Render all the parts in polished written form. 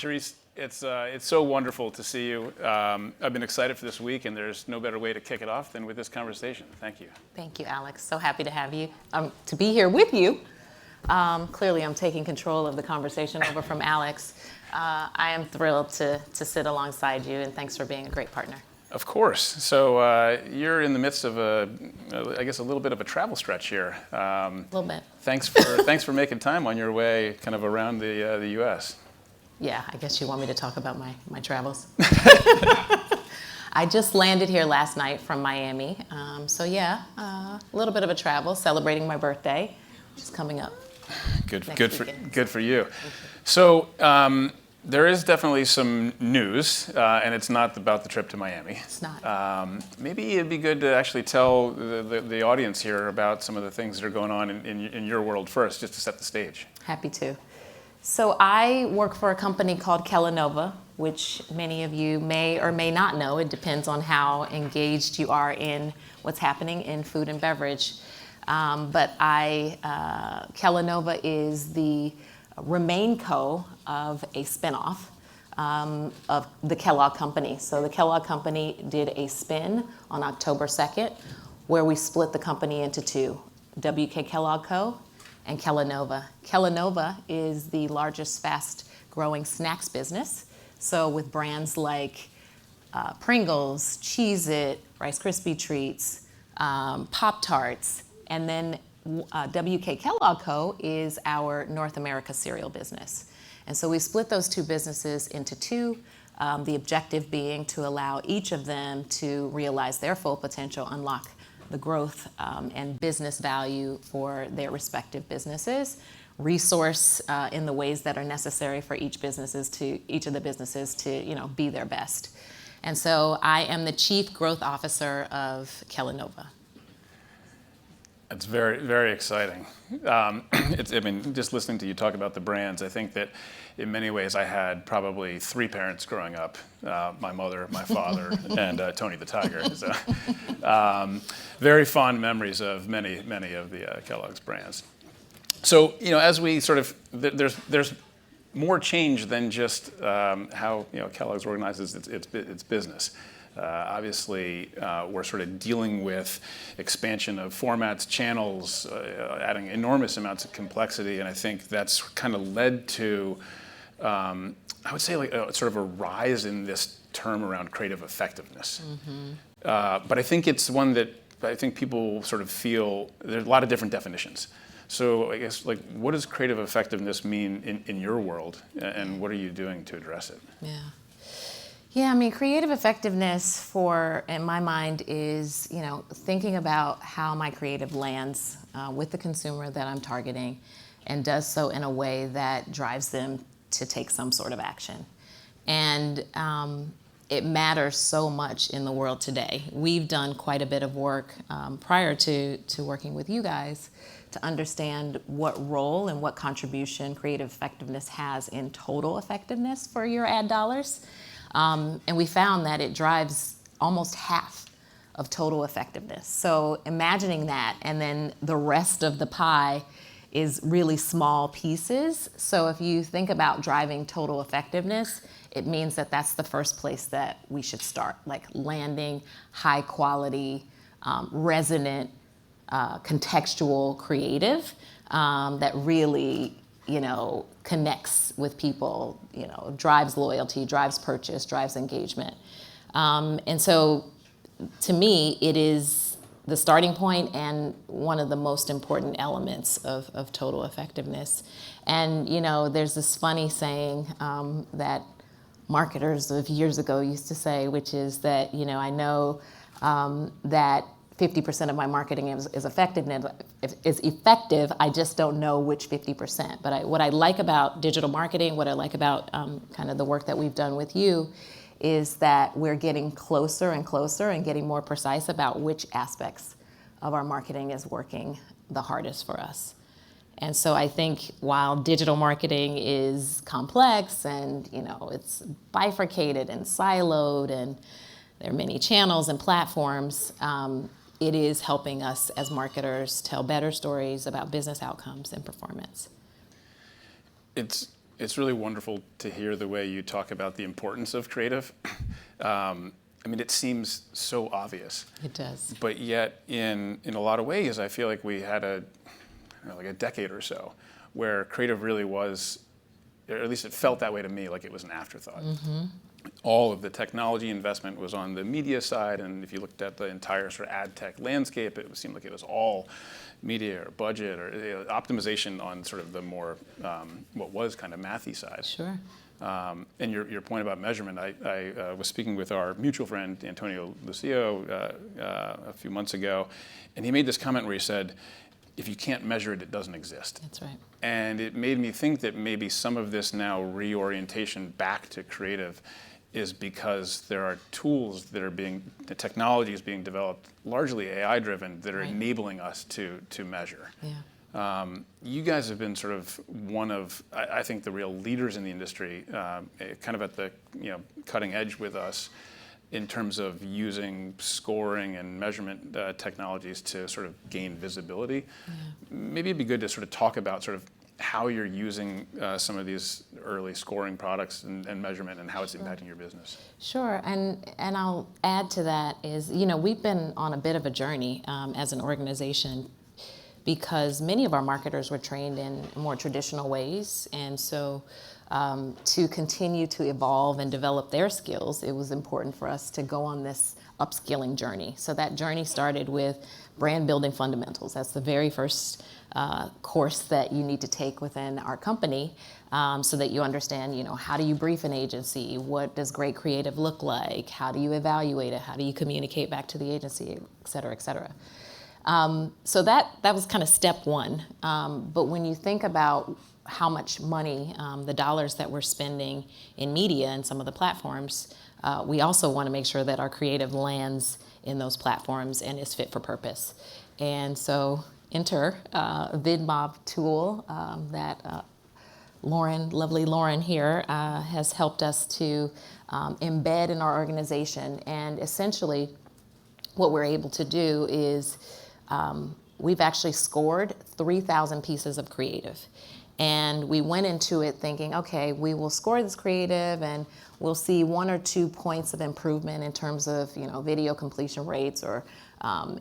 Charisse, it's so wonderful to see you. I've been excited for this week, and there's no better way to kick it off than with this conversation. Thank you. Thank you, Alex. So happy to have you, to be here with you. Clearly, I'm taking control of the conversation over from Alex. I am thrilled to sit alongside you, and thanks for being a great partner. Of course. So you're in the midst of I guess, a little bit of a travel stretch here. A little bit. Thanks for making time on your way, kind of around the U.S. Yeah, I guess you want me to talk about my travels. I just landed here last night from Miami. So yeah, a little bit of a travel, celebrating my birthday, which is coming up. Good for you. So there is definitely some news, and it's not about the trip to Miami. It's not. Maybe it'd be good to actually tell the audience here about some of the things that are going on in your world first, just to set the stage. Happy to. So I work for a company called Kellanova, which many of you may or may not know. It depends on how engaged you are in what's happening in food and beverage. But Kellanova is the RemainCo of a spinoff of the Kellogg Company. So the Kellogg Company did a spin on October 2nd, where we split the company into two, WK Kellogg Co. and Kellanova. Kellanova is the largest fast-growing snacks business. So with brands like Pringles, Cheez-It, Rice Krispie Treats, Pop-Tarts, and then WK Kellogg Co. is our North America cereal business. And so we split those two businesses into two, the objective being to allow each of them to realize their full potential, unlock the growth and business value for their respective businesses, resource in the ways that are necessary for each of the businesses to be their best. And so I am the Chief Growth Officer of Kellanova. It's very, very exciting. Just listening to you talk about the brands, I think that in many ways I had probably three parents growing up, my mother, my father, and Tony the Tiger. So, very fond memories of many of the Kellogg's brands. So, as we sort of, there's more change than just how Kellogg's organizes its business. Obviously, we're sort of dealing with expansion of formats, channels, adding enormous amounts of complexity, and I think that's kind of led to, I would say, like sort of a rise in this term around creative effectiveness. Mm-hmm. But I think it's one that I think people sort of feel there's a lot of different definitions. So I guess, like, what does creative effectiveness mean in your world, and what are you doing to address it? Yeah, creative effectiveness in my mind is, thinking about how my creative lands with the consumer that I'm targeting and does so in a way that drives them to take some sort of action. And it matters so much in the world today. We've done quite a bit of work prior to working with you guys to understand what role and what contribution creative effectiveness has in total effectiveness for your ad dollars. And we found that it drives almost half of total effectiveness. So imagining that, and then the rest of the pie is really small pieces. So if you think about driving total effectiveness, it means that that's the first place that we should start, like landing high quality, resonant, contextual creative that really connects with people, drives loyalty, drives purchase, drives engagement. And so to me, it is the starting point and one of the most important elements of total effectiveness. And, there's this funny saying that marketers of years ago used to say, which is that, I know that 50% of my marketing is effective. I just don't know which 50%. But what I like about digital marketing, what I like about kind of the work that we've done with you, is that we're getting closer and closer and getting more precise about which aspects of our marketing is working the hardest for us. And so I think while digital marketing is complex and it's bifurcated and siloed and there are many channels and platforms, it is helping us as marketers tell better stories about business outcomes and performance. It's It's really wonderful to hear the way you talk about the importance of creative. I mean, it seems so obvious. It does. But yet, in a lot of ways, I feel like we had like a decade or so where creative really was, or at least it felt that way to me, like it was an afterthought. All of the technology investment was on the media side, and if you looked at the entire sort of ad tech landscape, it seemed like it was all media or budget or optimization on sort of the more, what was kind of mathy side. Sure. And your point about measurement, I was speaking with our mutual friend, Antonio Lucio, a few months ago, and he made this comment where he said, if you can't measure it, it doesn't exist. That's right. And it made me think that maybe some of this now reorientation back to creative is because there are tools that are the technology is being developed, largely AI driven, that are enabling us to measure. Yeah. You guys have been sort of one of, I think, the real leaders in the industry, kind of at the cutting edge with us in terms of using scoring and measurement technologies to sort of gain visibility. Yeah. Maybe it'd be good to sort of talk about sort of how you're using some of these early scoring products and measurement and how it's impacting your business. Sure, and I'll add to that is, we've been on a bit of a journey as an organization because many of our marketers were trained in more traditional ways, and so to continue to evolve and develop their skills, it was important for us to go on this upskilling journey. So that journey started with brand building fundamentals. That's the very first course that you need to take within our company so that you understand, how do you brief an agency? What does great creative look like? How do you evaluate it? How do you communicate back to the agency, et cetera, et cetera. So that was kind of step one. But when you think about how much money, the dollars that we're spending in media and some of the platforms, we also want to make sure that our creative lands in those platforms and is fit for purpose. And so enter a VidMob tool that lovely Lauren here, has helped us to embed in our organization. And essentially what we're able to do is we've actually scored 3,000 pieces of creative. And we went into it thinking, okay, we will score this creative and we'll see 1 or 2 points of improvement in terms of, video completion rates or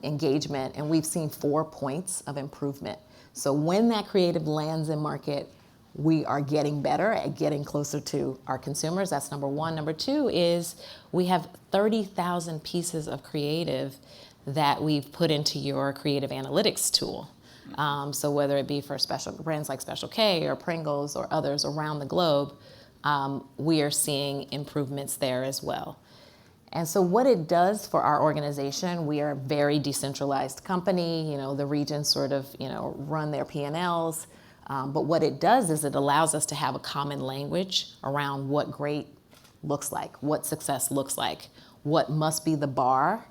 engagement. And we've seen 4 points of improvement. So when that creative lands in market, we are getting better at getting closer to our consumers. That's number one. Number two is we have 30,000 pieces of creative that we've put into your creative analytics tool. So whether it be for special brands like Special K or Pringles or others around the globe, we are seeing improvements there as well. And so what it does for our organization, we are a very decentralized company. The regions sort of, run their P&Ls. But what it does is it allows us to have a common language around what great looks like, what success looks like, what must be the bar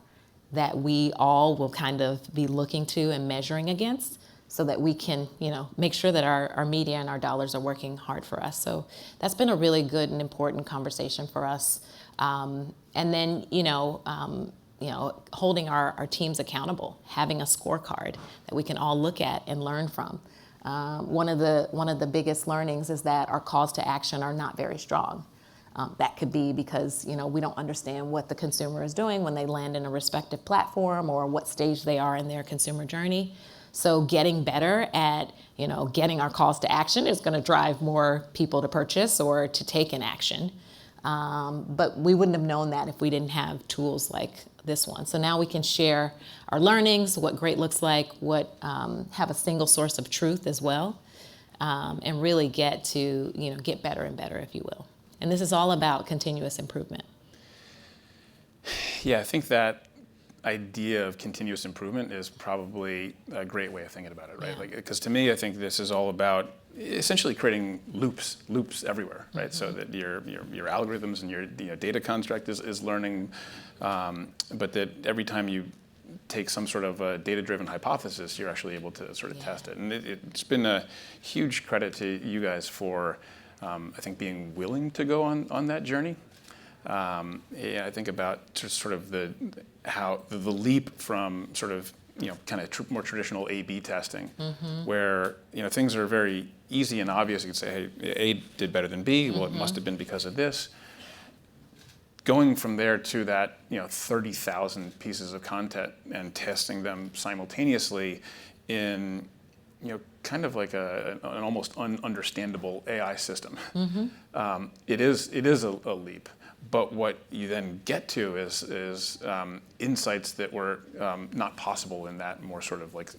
that we all will kind of be looking to and measuring against, so that we can, make sure that our media and our dollars are working hard for us. So that's been a really good and important conversation for us. And then, holding our teams accountable, having a scorecard that we can all look at and learn from. One of the biggest learnings is that our calls to action are not very strong. That could be because, we don't understand what the consumer is doing when they land in a respective platform or what stage they are in their consumer journey. So getting better at, getting our calls to action is going to drive more people to purchase or to take an action. But we wouldn't have known that if we didn't have tools like this one. So now we can share our learnings, what great looks like, have a single source of truth as well, and really get to, get better and better, if you will. And this is all about continuous improvement. Yeah, I think that idea of continuous improvement is probably a great way of thinking about it, right? Yeah. Because to me, I think this is all about essentially creating loops everywhere, right? Mm-hmm. So that your algorithms and your data construct is learning, but that every time you take some sort of a data-driven hypothesis, you're actually able to sort of test it. And it's been a huge credit to you guys for, I think, being willing to go on that journey. I think about sort of the leap from sort of kind of more traditional A/B testing, mm-hmm. where things are very easy and obvious. You could say, hey, A did better than B. Well, it must have been because of this. Going from there to that, 30,000 pieces of content and testing them simultaneously in, kind of like an almost ununderstandable AI system. It is a leap. But what you then get to is insights that were not possible in that more sort of like,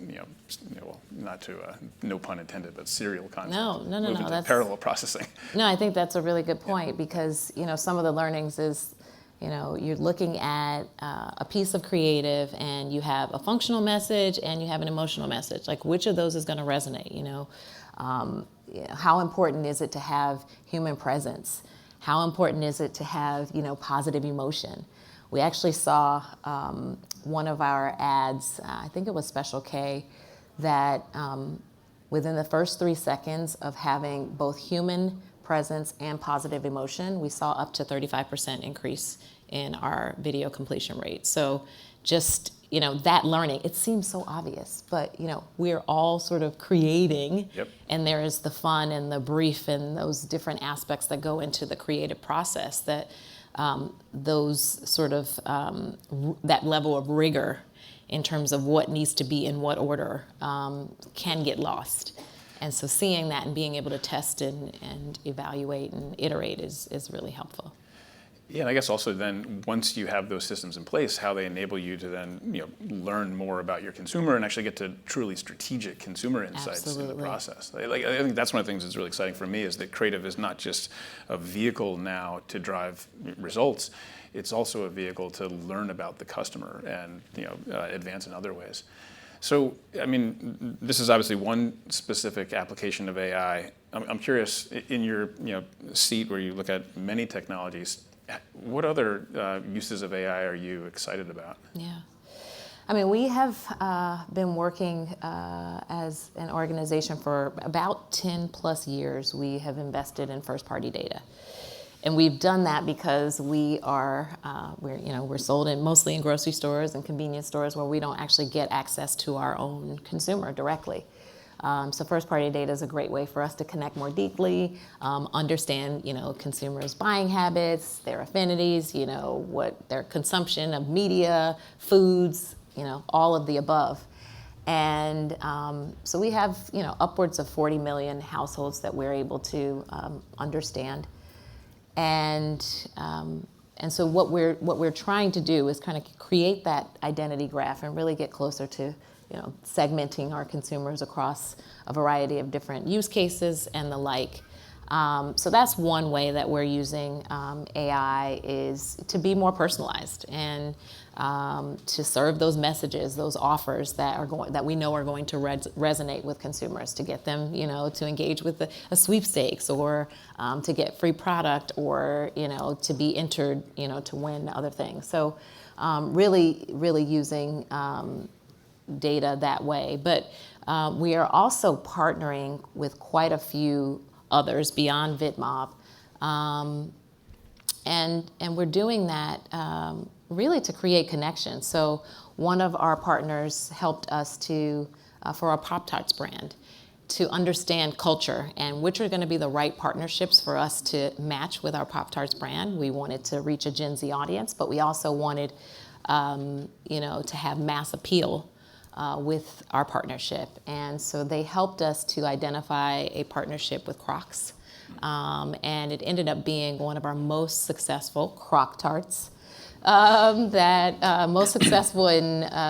not to, no pun intended, but serial content. No. That's parallel processing. No, I think that's a really good point because, some of the learnings is, you're looking at a piece of creative and you have a functional message and you have an emotional message. Like, which of those is going to resonate, How important is it to have human presence? How important is it to have, positive emotion? We actually saw one of our ads, I think it was Special K, that within the first 3 seconds of having both human presence and positive emotion, we saw up to 35% increase in our video completion rate. So just, that learning, it seems so obvious, but, we're all sort of creating. Yep. And there is the fun and the brief and those different aspects that go into the creative process that those sort of, that level of rigor in terms of what needs to be in what order can get lost. And so seeing that and being able to test and evaluate and iterate is really helpful. Yeah, and I guess also then once you have those systems in place, how they enable you to then learn more about your consumer and actually get to truly strategic consumer insights in the process. I think that's one of the things that's really exciting for me is that creative is not just a vehicle now to drive results. It's also a vehicle to learn about the customer and advance in other ways. So, I mean, this is obviously one specific application of AI. I'm curious, in your seat where you look at many technologies, what other uses of AI are you excited about? Yeah. I mean, we have been working as an organization for about 10 plus years. We have invested in first-party data. And we've done that because we're sold mostly in grocery stores and convenience stores where we don't actually get access to our own consumer directly. So first-party data is a great way for us to connect more deeply, understand, consumers' buying habits, their affinities, what their consumption of media, foods, all of the above. And so we have, upwards of 40 million households that we're able to understand. And so what we're trying to do is kind of create that identity graph and really get closer to segmenting our consumers across a variety of different use cases and the like. So that's one way that we're using AI is to be more personalized and to serve those messages, those offers that we know are going to resonate with consumers, to get them, to engage with a sweepstakes or to get free product or, to be entered, to win other things. So really using data that way. But we are also partnering with quite a few others beyond VidMob. And we're doing that really to create connections. So one of our partners helped us for our Pop-Tarts brand, to understand culture and which are going to be the right partnerships for us to match with our Pop-Tarts brand. We wanted to reach a Gen Z audience, but we also wanted to have mass appeal with our partnership. And so they helped us to identify a partnership with Crocs. And it ended up being one of our most successful Croc Tarts, most successful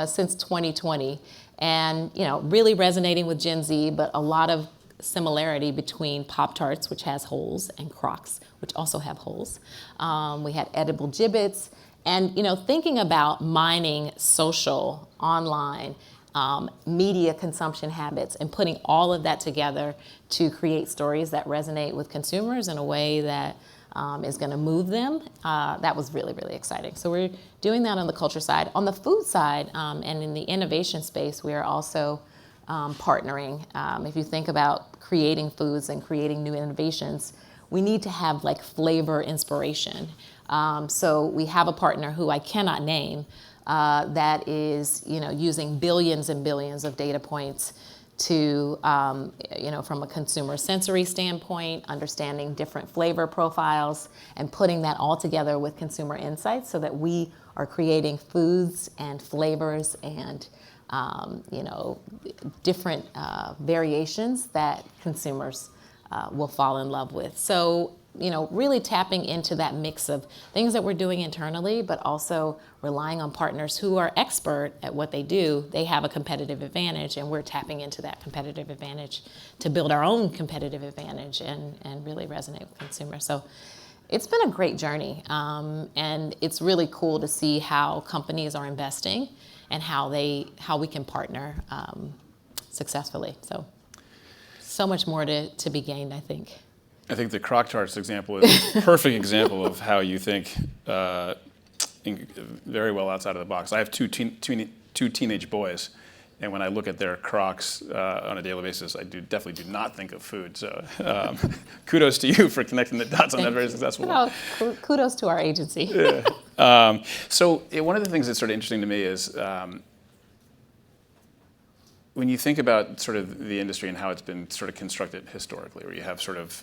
since 2020. And, really resonating with Gen Z, but a lot of similarity between Pop-Tarts, which has holes, and Crocs, which also have holes. We had edible gibbets. And, thinking about mining social, online, media consumption habits and putting all of that together to create stories that resonate with consumers in a way that is going to move them, that was really, really exciting. So we're doing that on the culture side. On the food side and in the innovation space, we are also partnering. If you think about creating foods and creating new innovations, we need to have like flavor inspiration. So we have a partner who I cannot name that is, using billions and billions of data points to, from a consumer sensory standpoint, understanding different flavor profiles and putting that all together with consumer insights so that we are creating foods and flavors and, different variations that consumers will fall in love with. So, really tapping into that mix of things that we're doing internally, but also relying on partners who are expert at what they do. They have a competitive advantage, and we're tapping into that competitive advantage to build our own competitive advantage and really resonate with consumers. So it's been a great journey, and it's really cool to see how companies are investing and how we can partner successfully. So much more to be gained, I think. I think the Crock Tarts example is a perfect example of how you think very well outside of the box. I have two teenage boys, and when I look at their Crocs on a daily basis, I definitely do not think of food. So kudos to you for connecting the dots on that very successful one. Kudos to our agency. Yeah. So one of the things that's sort of interesting to me is when you think about sort of the industry and how it's been sort of constructed historically, where you have sort of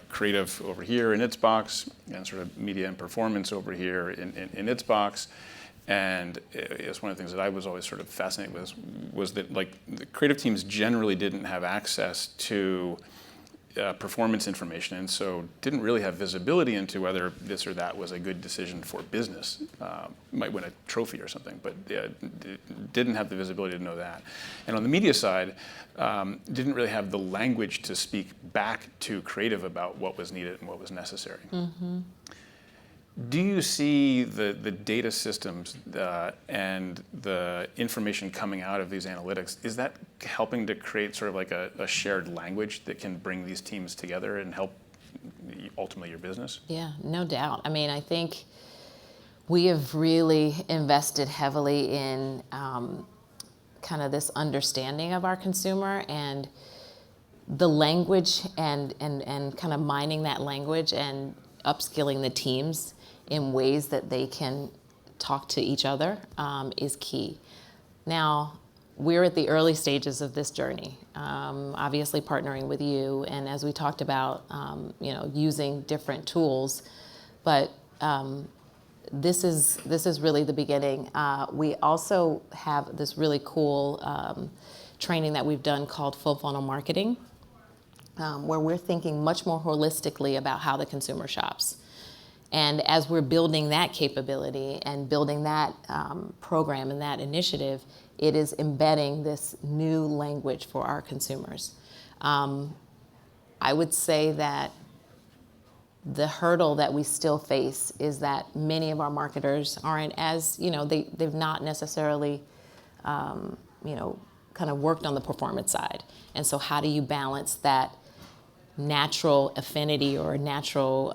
creative over here in its box and sort of media and performance over here in its box, and it's one of the things that I was always sort of fascinated with was that like the creative teams generally didn't have access to performance information, and so didn't really have visibility into whether this or that was a good decision for business. Might win a trophy or something, but didn't have the visibility to know that. And on the media side, didn't really have the language to speak back to creative about what was needed and what was necessary. Mm-hmm. Do you see the data systems and the information coming out of these analytics, is that helping to create sort of like a shared language that can bring these teams together and help ultimately your business? Yeah, no doubt. I mean, I think we have really invested heavily in kind of this understanding of our consumer and the language and kind of mining that language and upskilling the teams in ways that they can talk to each other is key. Now, we're at the early stages of this journey, obviously partnering with you, and as we talked about, using different tools, but this is really the beginning. We also have this really cool training that we've done called Full Funnel Marketing, where we're thinking much more holistically about how the consumer shops. And as we're building that capability and building that program and that initiative, it is embedding this new language for our consumers. I would say that the hurdle that we still face is that many of our marketers aren't as, they've not necessarily, kind of worked on the performance side. And so how do you balance that natural affinity or natural,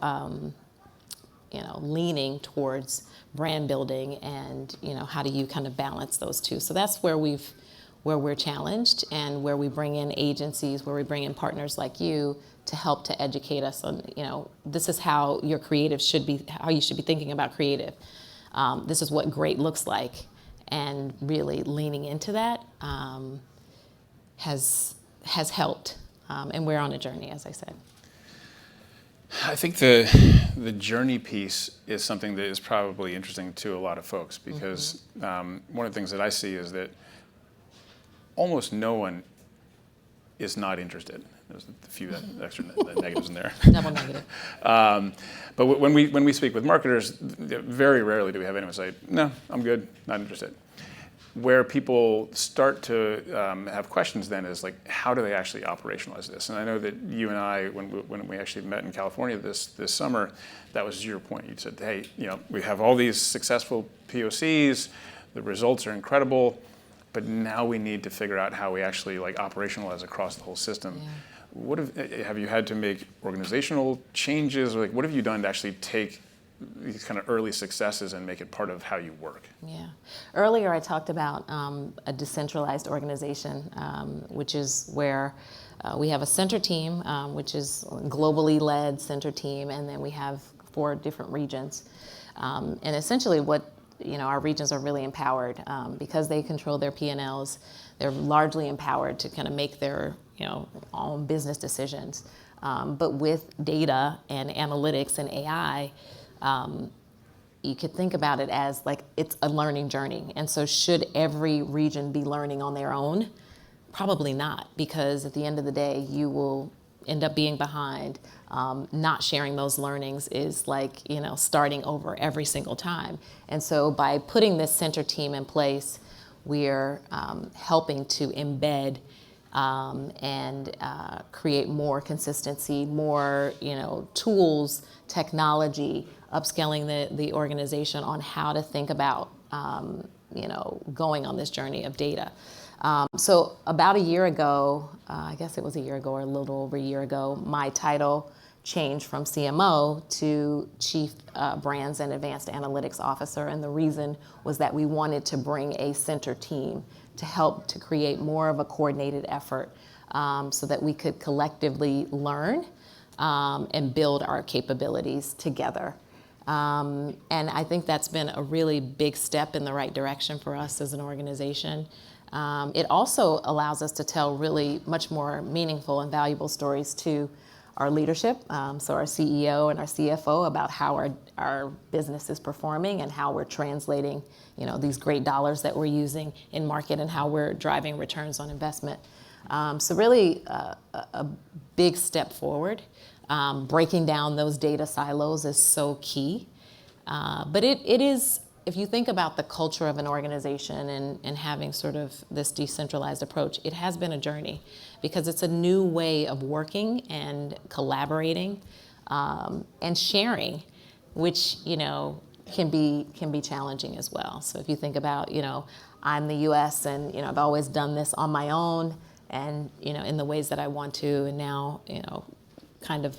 leaning towards brand building, and how do you kind of balance those two? So that's where we're challenged, and where we bring in agencies, where we bring in partners like you to help to educate us on, this is how your creative should be, how you should be thinking about creative. This is what great looks like, and really leaning into that has helped, and we're on a journey, as I said. I think the journey piece is something that is probably interesting to a lot of folks, because one of the things that I see is that almost no one is not interested. There's a few extra negatives in there. Double negative. But when we speak with marketers, very rarely do we have anyone say, "No, I'm good, not interested." Where people start to have questions then is like, how do they actually operationalize this? And I know that you and I, when we actually met in California this summer, that was your point. You said, hey, we have all these successful POCs, the results are incredible, but now we need to figure out how we actually like operationalize across the whole system. Yeah. What have you had to make organizational changes, or like what have you done to actually take these kind of early successes and make it part of how you work? Yeah. Earlier I talked about a decentralized organization, which is where we have a center team, which is a globally led center team, and then we have 4 different regions. And essentially what our regions are really empowered because they control their P&Ls. They're largely empowered to kind of make their own business decisions. But with data and analytics and AI, you could think about it as like it's a learning journey. And so should every region be learning on their own? Probably not, because at the end of the day, you will end up being behind. Not sharing those learnings is like, starting over every single time. And so by putting this center team in place, we're helping to embed and create more consistency, more, tools, technology, upscaling the organization on how to think about, going on this journey of data. So about a year ago, I guess it was a year ago or a little over a year ago, my title changed from CMO to Chief Brands and Advanced Analytics Officer. And the reason was that we wanted to bring a center team to help to create more of a coordinated effort so that we could collectively learn and build our capabilities together. And I think that's been a really big step in the right direction for us as an organization. It also allows us to tell really much more meaningful and valuable stories to our leadership, so our CEO and our CFO, about how our business is performing and how we're translating, these great dollars that we're using in market and how we're driving returns on investment. So really a big step forward. Breaking down those data silos is so key. But it is, if you think about the culture of an organization and having sort of this decentralized approach, it has been a journey because it's a new way of working and collaborating and sharing, which, can be challenging as well. So if you think about, I'm the US and, I've always done this on my own and, in the ways that I want to, and now, kind of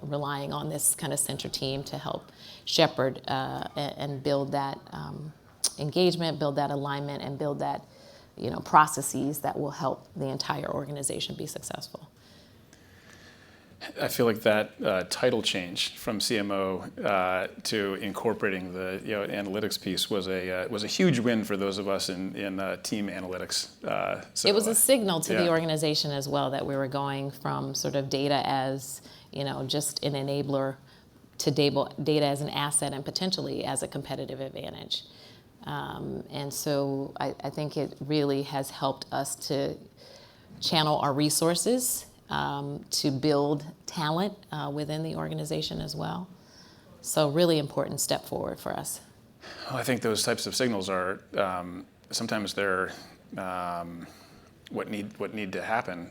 relying on this kind of center team to help shepherd and build that engagement, build that alignment, and build that, processes that will help the entire organization be successful. I feel like that title change from CMO to incorporating the analytics piece was a huge win for those of us in team analytics. So it was a signal to the organization as well that we were going from sort of data as just an enabler to data as an asset and potentially as a competitive advantage. And so I think it really has helped us to channel our resources to build talent within the organization as well. So really important step forward for us. Well, I think those types of signals are sometimes they're what need to happen.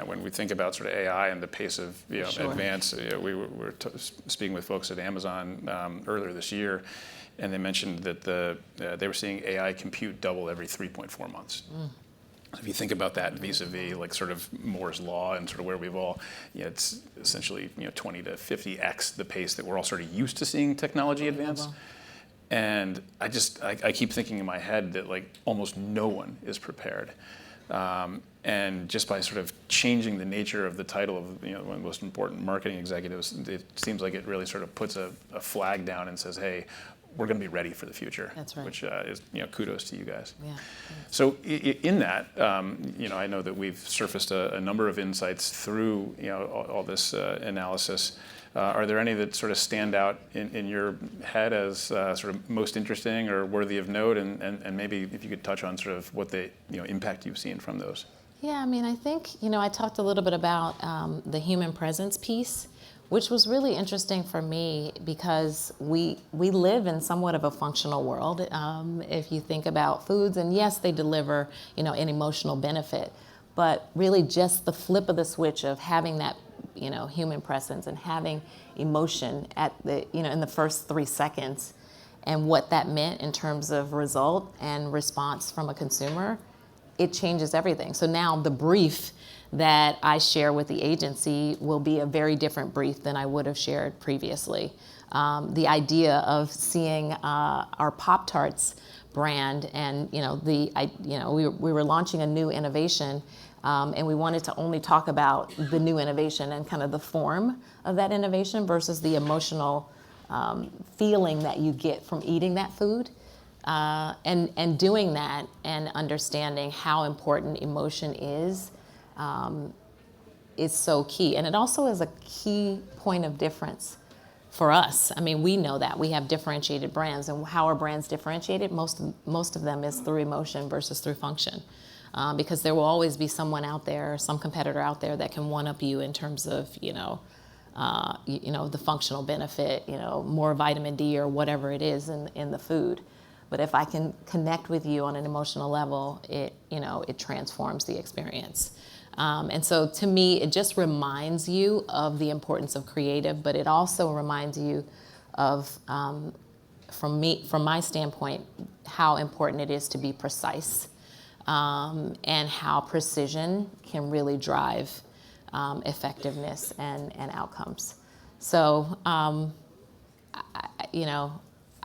When we think about sort of AI and the pace of Sure. advance, we were speaking with folks at Amazon earlier this year, and they mentioned that they were seeing AI compute double every 3.4 months. If you think about that vis-a-vis like sort of Moore's law and sort of where we've all, it's essentially 20 to 50x the pace that we're all sort of used to seeing technology advance. And I keep thinking in my head that like almost no one is prepared. And just by sort of changing the nature of the title of one of the most important marketing executives, it seems like it really sort of puts a flag down and says, hey, we're going to be ready for the future. That's right. Which is kudos to you guys. Yeah. So in that, I know that we've surfaced a number of insights through all this analysis. Are there any that sort of stand out in your head as sort of most interesting or worthy of note? And maybe if you could touch on sort of what the impact you've seen from those. Yeah, I mean, I think, I talked a little bit about the human presence piece, which was really interesting for me because we live in somewhat of a functional world. If you think about foods, and yes, they deliver, an emotional benefit, but really just the flip of the switch of having that, human presence and having emotion at the, in the first 3 seconds, and what that meant in terms of result and response from a consumer, it changes everything. So now the brief that I share with the agency will be a very different brief than I would have shared previously. The idea of seeing our Pop-Tarts brand, and we were launching a new innovation, and we wanted to only talk about the new innovation and kind of the form of that innovation versus the emotional feeling that you get from eating that food. And doing that and understanding how important emotion is so key. And it also is a key point of difference for us. I mean, we know that we have differentiated brands, and how are brands differentiated? Most of them is through emotion versus through function, because there will always be someone out there, some competitor out there that can one up you in terms of the functional benefit, more vitamin D or whatever it is in the food. But if I can connect with you on an emotional level, it transforms the experience. And so to me, it just reminds you of the importance of creative, but it also reminds you of, from my standpoint, how important it is to be precise, and how precision can really drive effectiveness and outcomes. So,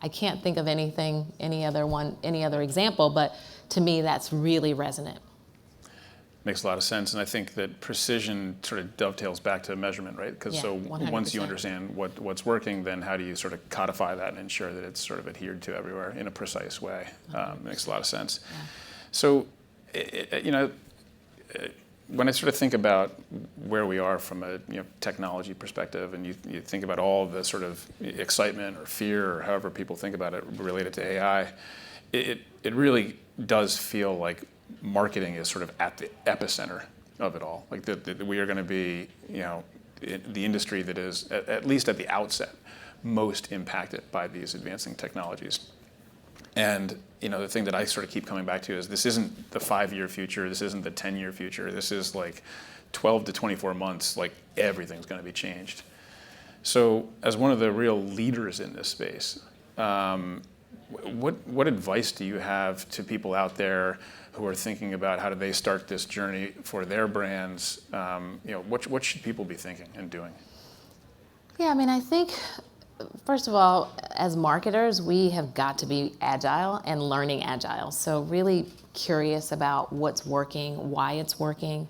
I can't think of any other example, but to me, that's really resonant. Makes a lot of sense, and I think that precision sort of dovetails back to measurement, right? Because Yeah, so 100%. once you understand what's working, then how do you sort of codify that and ensure that it's sort of adhered to everywhere in a precise way? Makes a lot of sense. Yeah. So, when I sort of think about where we are from a technology perspective, and you think about all the sort of excitement or fear or however people think about it related to AI, it really does feel like marketing is sort of at the epicenter of it all. Like that we are going to be, the industry that is at least at the outset most impacted by these advancing technologies. And the thing that I sort of keep coming back to is this isn't the 5-year future. This isn't the 10-year future. This is like 12 to 24 months. Like everything's going to be changed. So, as one of the real leaders in this space, what advice do you have to people out there who are thinking about how do they start this journey for their brands? What should people be thinking and doing? Yeah, I mean, I think, first of all, as marketers, we have got to be agile and learning agile. So really curious about what's working, why it's working,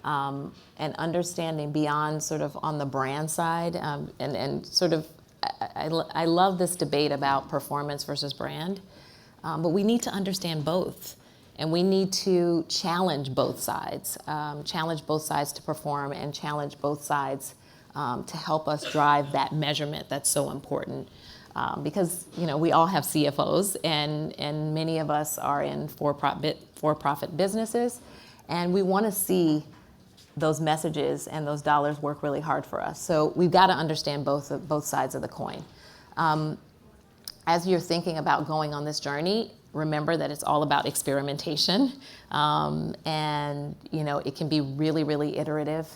and understanding beyond sort of on the brand side, and sort of, I love this debate about performance versus brand, but we need to understand both. And we need to challenge both sides to perform, and challenge both sides to help us drive that measurement that's so important. Because we all have CFOs, and many of us are in for-profit businesses, and we want to see those messages and those dollars work really hard for us. So we've got to understand both sides of the coin. As you're thinking about going on this journey, remember that it's all about experimentation, and it can be really, really iterative.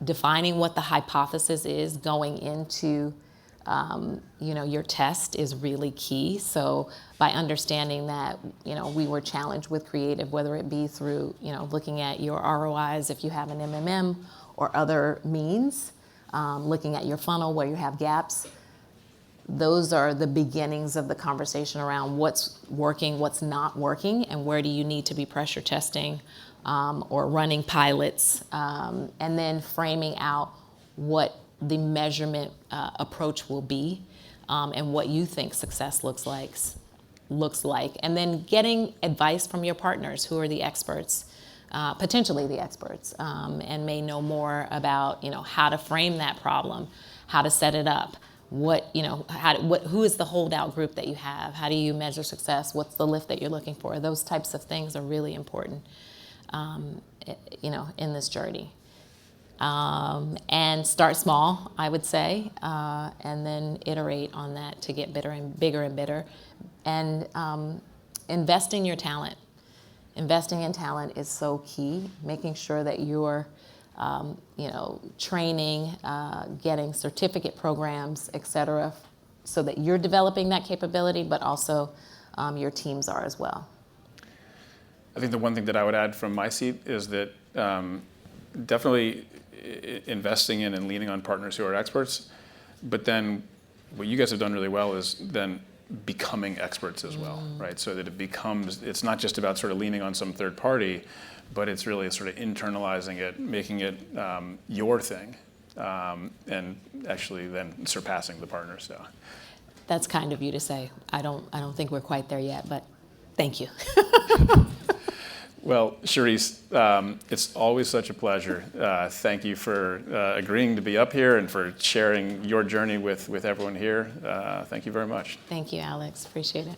Defining what the hypothesis is going into your test is really key. So by understanding that we were challenged with creative, whether it be through looking at your ROIs if you have an MMM or other means, looking at your funnel where you have gaps. Those are the beginnings of the conversation around what's working, what's not working, and where do you need to be pressure testing or running pilots, and then framing out what the measurement approach will be, and what you think success looks like, and then getting advice from your partners who are the experts, potentially the experts, and may know more about how to frame that problem, how to set it up. Who is the holdout group that you have? How do you measure success? What's the lift that you're looking for? Those types of things are really important, in this journey. And start small, I would say, and then iterate on that to get bigger and bigger. And invest in your talent. Investing in talent is so key. Making sure that you're training, getting certificate programs, et cetera, so that you're developing that capability, but also your teams are as well. I think the one thing that I would add from my seat is that definitely investing in and leaning on partners who are experts, but then what you guys have done really well is then becoming experts as well, right? So that it's not just about sort of leaning on some third party, but it's really sort of internalizing it, making it your thing, and actually then surpassing the partners. So. That's kind of you to say. I don't think we're quite there yet, but thank you. Well, Charisse, it's always such a pleasure. Thank you for agreeing to be up here and for sharing your journey with everyone here. Thank you very much. Thank you, Alex. Appreciate it.